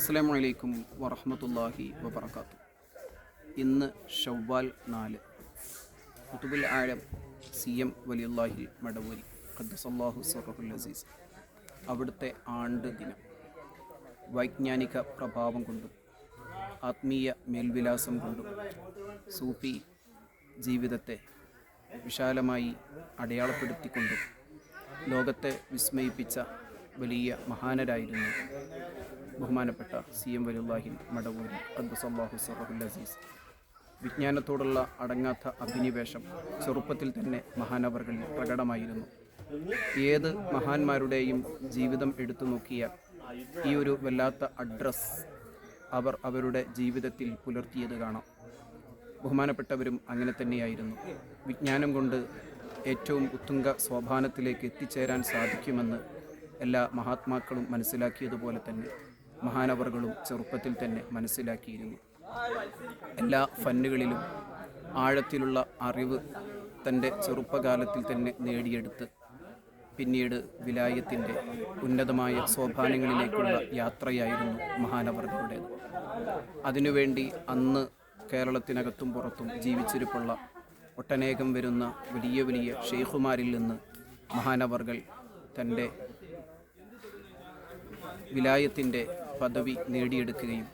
അസ്സലാമു അലൈക്കും വറഹ്മത്തുള്ളാഹി വബറകാതുഹു. ഇന്ന് ഷവ്വാൽ 4. ഖുതുബുൽ ആലം CM വലിയുല്ലാഹി മടവൂരി ഖദ്ദസല്ലാഹു സിർറഹുൽ അസീസ് അവിടുത്തെ ആണ്ട് ദിനം വൈജ്ഞാനിക പ്രഭാവം കൊണ്ടും ആത്മീയ മേൽവിലാസം കൊണ്ടും സൂഫി ജീവിതത്തെ വിശാലമായി അടയാളപ്പെടുത്തിക്കൊണ്ടും ലോകത്തെ വിസ്മയിപ്പിച്ച വലിയ മഹാനരായിരുന്നു ബഹുമാനപ്പെട്ട CM വലിയുല്ലാഹി മടവൂരി ഖദ്ദസല്ലാഹു സിർറഹുൽ അസീസ്. വിജ്ഞാനത്തോടുള്ള അടങ്ങാത്ത അഭിനിവേശം ചെറുപ്പത്തിൽ തന്നെ മഹാനവർകളിൽ പ്രകടമായിരുന്നു. ഏത് മഹാന്മാരുടെയും ജീവിതം എടുത്തു നോക്കിയാൽ ഈ ഒരു വല്ലാത്ത അഡ്രസ് അവർ അവരുടെ ജീവിതത്തിൽ പുലർത്തിയത് കാണാം. ബഹുമാനപ്പെട്ടവരും അങ്ങനെ തന്നെയായിരുന്നു. വിജ്ഞാനം കൊണ്ട് ഏറ്റവും ഉത്തുംഗ സോപാനത്തിലേക്ക് എത്തിച്ചേരാൻ സാധിക്കുമെന്ന് എല്ലാ മഹാത്മാക്കളും മനസ്സിലാക്കിയതുപോലെ തന്നെ മഹാനവറുകളും ചെറുപ്പത്തിൽ തന്നെ മനസ്സിലാക്കിയിരുന്നു. എല്ലാ ഫന്നുകളിലും ആഴത്തിലുള്ള അറിവ് തൻ്റെ ചെറുപ്പകാലത്തിൽ തന്നെ നേടിയെടുത്ത് പിന്നീട് വിലായത്തിൻ്റെ ഉന്നതമായ സോപാനങ്ങളിലേക്കുള്ള യാത്രയായിരുന്നു മഹാനവറുകളുടേത്. അതിനുവേണ്ടി അന്ന് കേരളത്തിനകത്തും പുറത്തും ജീവിച്ചിരിപ്പുള്ള ഒട്ടനേകം വരുന്ന വലിയ വലിയ ഷെയ്ഖുമാരിൽ നിന്ന് മഹാനവറുകൾ തൻ്റെ വിലായത്തിൻ്റെ പദവി നേടിയെടുക്കുകയും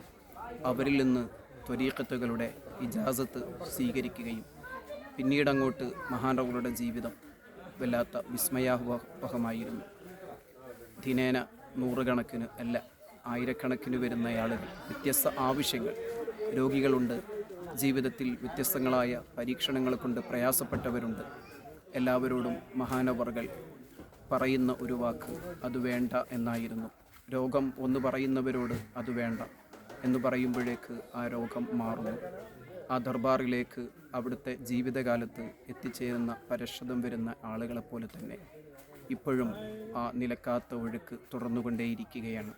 അവരിൽ നിന്ന് ത്വരീഖത്തുകളുടെ ഇജാസത്ത് സ്വീകരിക്കുകയും പിന്നീടങ്ങോട്ട് മഹാനവറുകളുടെ ജീവിതം വല്ലാത്ത വിസ്മയാവഹമായിരുന്നു. ദിനേന നൂറുകണക്കിന് അല്ല ആയിരക്കണക്കിന് വരുന്ന ആളുകൾ, വ്യത്യസ്ത ആവശ്യങ്ങൾ, രോഗികളുണ്ട്, ജീവിതത്തിൽ വ്യത്യസ്തങ്ങളായ പരീക്ഷണങ്ങൾ കൊണ്ട് പ്രയാസപ്പെട്ടവരുണ്ട്. എല്ലാവരോടും മഹാനവറുകൾ പറയുന്ന ഒരു വാക്ക് അത് വേണ്ട എന്നായിരുന്നു. രോഗം ഒന്ന് പറയുന്നവരോട് അത് വേണ്ട എന്ന് പറയുമ്പോഴേക്ക് ആ രോഗം മാറുന്നു. ആ ദർബാറിലേക്ക് അവിടുത്തെ ജീവിതകാലത്ത് എത്തിച്ചേരുന്ന പരക്ഷതം വരുന്ന ആളുകളെപ്പോലെ തന്നെ ഇപ്പോഴും ആ നിലക്കാത്ത ഒഴുക്ക് തുടർന്നുകൊണ്ടേയിരിക്കുകയാണ്.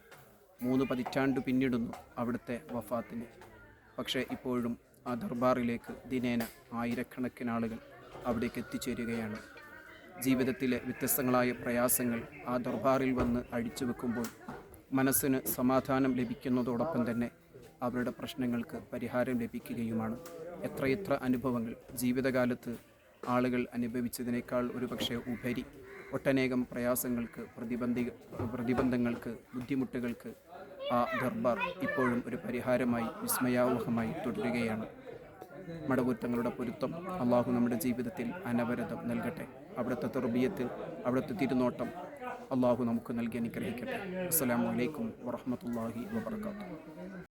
3 പതിറ്റാണ്ട് പിന്നിടുന്നു അവിടുത്തെ വഫാത്തിന്. പക്ഷേ ഇപ്പോഴും ആ ദർബാറിലേക്ക് ദിനേന ആയിരക്കണക്കിന് ആളുകൾ അവിടേക്ക് എത്തിച്ചേരുകയാണ്. ജീവിതത്തിലെ വ്യത്യസ്തങ്ങളായ പ്രയാസങ്ങൾ ആ ദർബാറിൽ വന്ന് അഴിച്ചു വെക്കുമ്പോൾ മനസ്സിന് സമാധാനം ലഭിക്കുന്നതോടൊപ്പം തന്നെ അവരുടെ പ്രശ്നങ്ങൾക്ക് പരിഹാരം ലഭിക്കുകയുമാണ്. എത്രയെത്ര അനുഭവങ്ങൾ ജീവിതകാലത്ത് ആളുകൾ അനുഭവിച്ചതിനേക്കാൾ ഒരുപക്ഷെ ഉപരി ഒട്ടനേകം പ്രയാസങ്ങൾക്ക്, പ്രതിബന്ധങ്ങൾക്ക്, ബുദ്ധിമുട്ടുകൾക്ക് ആ ദർബാർ ഇപ്പോഴും ഒരു പരിഹാരമായി വിസ്മയാവഹമായി തുടരുകയാണ്. മടവൂർ പൊരുത്തം അള്ളാഹു നമ്മുടെ ജീവിതത്തിൽ അനവരതം നൽകട്ടെ. അവിടുത്തെ തർബിയത്തിൽ, അവിടുത്തെ തിരുനോട്ടം അള്ളാഹു നമുക്ക് നൽകി അനുഗ്രഹിക്കട്ടെ. അസ്സലാമു അലൈക്കും വറഹ്മത്തുള്ളാഹി വബറകാതുഹു.